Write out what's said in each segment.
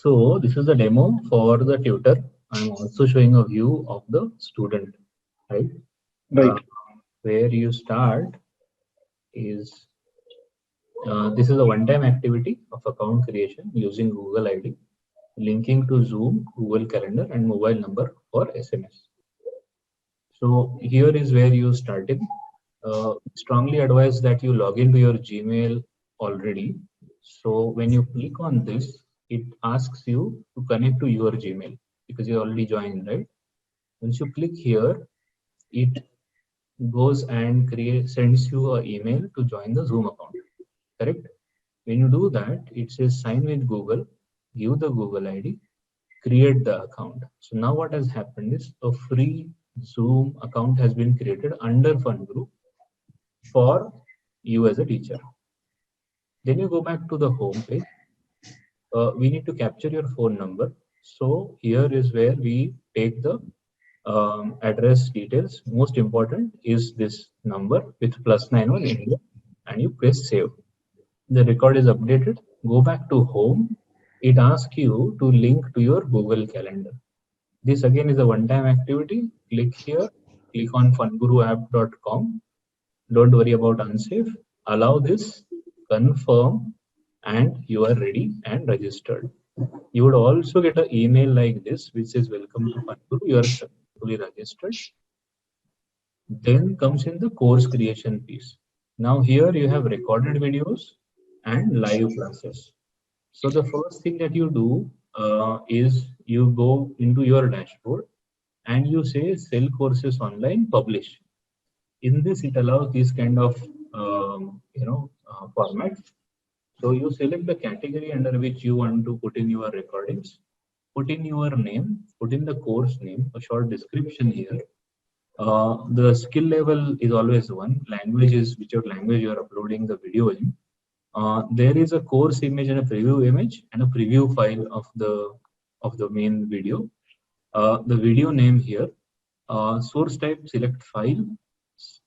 So this is a demo for the tutor. I'm also showing a view of the student, right? Right. Where you start is this is a one-time activity of account creation using Google ID, linking to Zoom, Google Calendar, and mobile number for SMS. So here is where you started. Strongly advise that you log into your Gmail already. So when you click on this, it asks you to connect to your Gmail because you already joined, right? Once you click here, it goes and sends you an email to join the Zoom account, correct? When you do that, it says sign with Google, give the Google ID, create the account. So now what has happened is a free Zoom account has been created under Fun Group for you as a teacher. Then you go back to the home page. We need to capture your phone number. So here is where we take the address details. Most important is this number with +91 India, and you press save. The record is updated. Go back to home. It asks you to link to your Google Calendar. This again is a one-time activity. Click here, click on funguruapp.com. Don't worry about unsafe. Allow this, confirm, and you are ready and registered. You would also get an email like this, which says welcome to Funguru. You are successfully registered. Then comes in the course creation piece. Now here you have recorded videos and live classes. So the first thing that you do is you go into your dashboard and you say sell courses online, publish. In this, it allows this kind of formats. So you select the category under which you want to put in your recordings, put in your name, put in the course name, a short description here. The skill level is always one. Language is whichever language you are uploading the video in. There is a course image and a preview image and a preview file of the main video. The video name here. Source type, select file.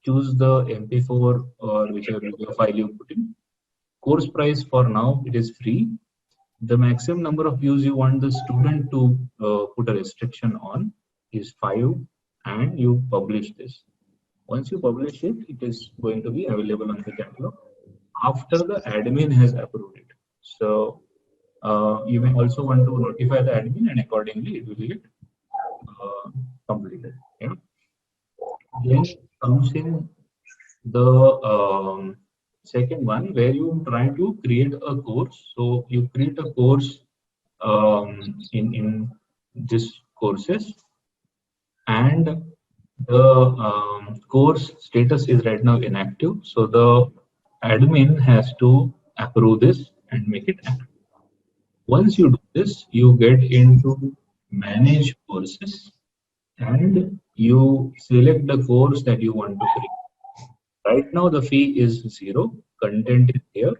Choose the MP4 or whichever video file you put in. Course price for now, it is free. The maximum number of views you want the student to put a restriction on is 5, and you publish this. Once you publish it, it is going to be available on the catalog after the admin has approved it. So you may also want to notify the admin, and accordingly it will get completed. Yeah. Then comes in the second one where you try to create a course. So you create a course in this courses, and the course status is right now inactive. So the admin has to approve this and make it active. Once you do this, you get into manage courses and you select the course that you want to create. Right now the fee is 0, content is here.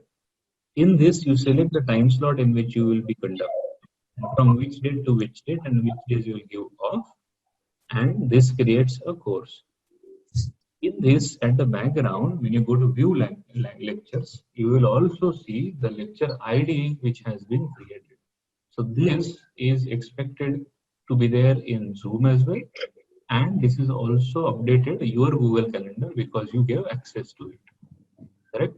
In this, you select the time slot in which you will be conducting, from which date to which date and which days you will give off, and this creates a course. In this, at the background, when you go to view lectures, you will also see the lecture ID which has been created. So this is expected to be there in Zoom as well, and this is also updated your Google Calendar because you gave access to it. Correct?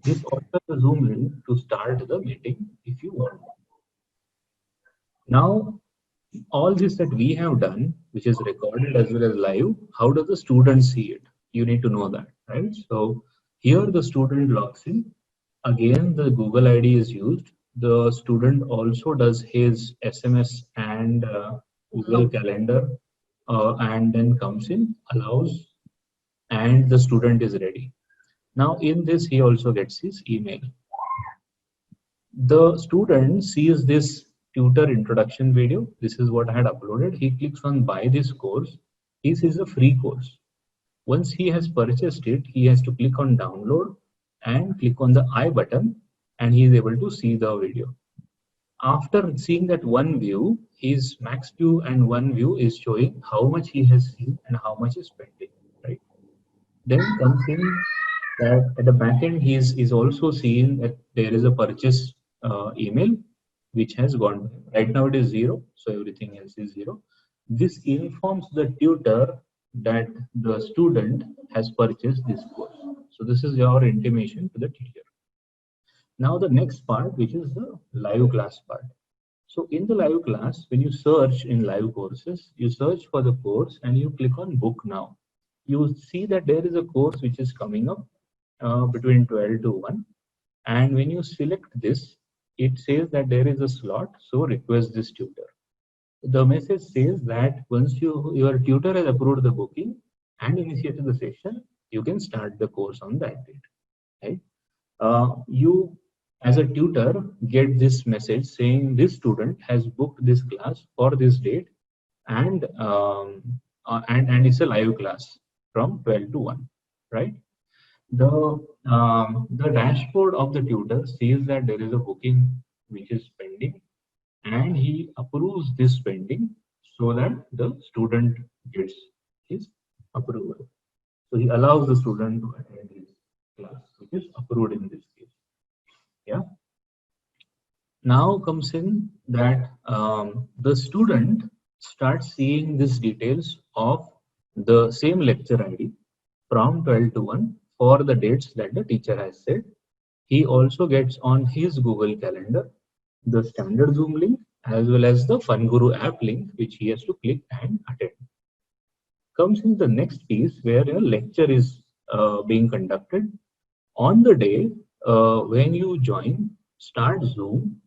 This also the Zoom link to start the meeting if you want. Now, all this that we have done, which is recorded as well as live, how does the student see it? You need to know that, right? So here the student logs in. Again, the Google ID is used. The student also does his SMS and Google Calendar, and then comes in, allows, and the student is ready. Now in this, he also gets his email. The student sees this tutor introduction video. This is what I had uploaded. He clicks on buy this course. This is a free course. Once he has purchased it, he has to click on download and click on the I button, and he is able to see the video. After seeing that one view, his max view and one view is showing how much he has seen and how much is spending, right? Then comes in that at the back end, he is also seeing that there is a purchase email. which has gone. Right now it is 0, so everything else is 0. This informs the tutor that the student has purchased this course. So this is your intimation to the teacher. Now the next part, which is the live class part. So in the live class, when you search in live courses, you search for the course and you click on book now. You see that there is a course which is coming up between 12 to 1. And when you select this, it says that there is a slot, so request this tutor. The message says that once your tutor has approved the booking and initiated the session, you can start the course on that date. Right? You as a tutor get this message saying this student has booked this class for this date, and and it's a live class from 12 to 1, right? The dashboard of the tutor says that there is a booking which is pending, and he approves this pending so that the student gets his approval. So he allows the student to attend his class, which is approved in this case. Yeah. Now comes in that the student starts seeing these details of the same lecture ID from 12 to 1 for the dates that the teacher has said. He also gets on his Google Calendar the standard Zoom link as well as the FunGuru app link, which he has to click and attend. Comes in the next piece where a lecture is being conducted. On the day when you join, start Zoom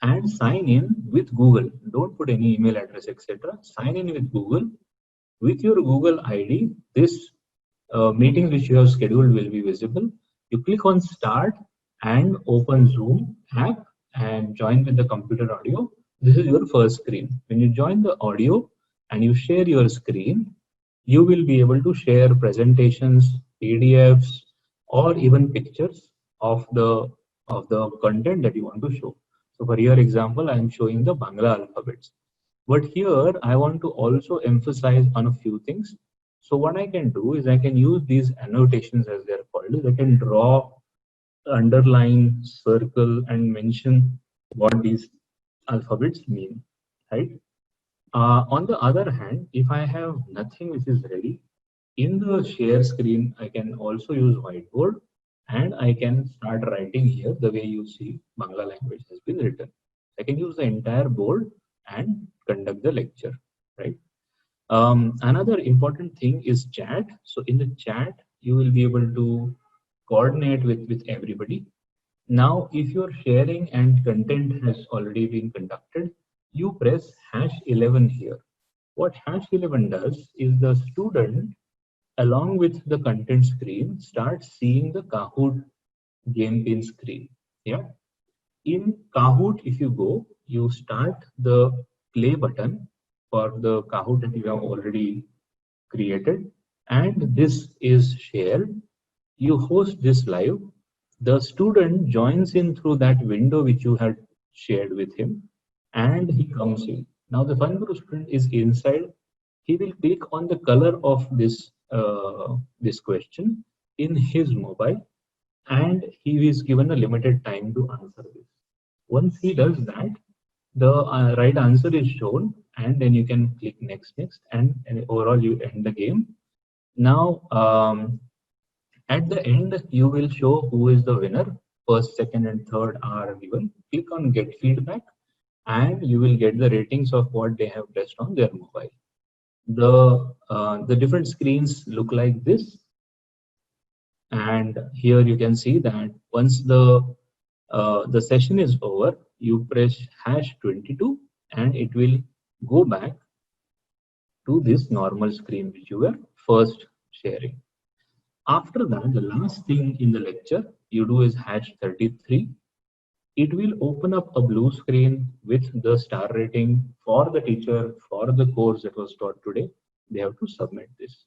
and sign in with Google. Don't put any email address, etc. Sign in with Google. With your Google ID, this meeting which you have scheduled will be visible. You click on start and open Zoom app and join with the computer audio. This is your first screen. When you join the audio and you share your screen, you will be able to share presentations, PDFs, or even pictures of the content that you want to show. So for your example, I am showing the Bangla alphabets. But here I want to also emphasize on a few things. So what I can do is I can use these annotations, as they're called. I can draw, underline, circle, and mention what these alphabets mean, right? On the other hand, if I have nothing which is ready, in the share screen, I can also use whiteboard and I can start writing here the way you see Bangla language has been written. I can use the entire board and conduct the lecture, right? Another important thing is chat. So in the chat, you will be able to coordinate with everybody. Now, if you're sharing and content has already been conducted, you press #11 here. What #11 does is the student, along with the content screen, starts seeing the Kahoot game pin screen. Yeah. In Kahoot, if you go, you start the play button for the Kahoot that you have already created, and this is shared. You host this live. The student joins in through that window which you had shared with him, and he comes in. Now the FunGuru student is inside. He will click on the color of this question in his mobile, and he is given a limited time to answer this. Once he does that, the right answer is shown, and then you can click next, and overall you end the game. Now, at the end, you will show who is the winner. First, second, and third are given. Click on get feedback, and you will get the ratings of what they have pressed on their mobile. The different screens look like this, and here you can see that once the session is over, you press #22, and it will go back to this normal screen which you were first sharing. After that, the last thing in the lecture you do is #33. It will open up a blue screen with the star rating for the teacher for the course that was taught today. They have to submit this.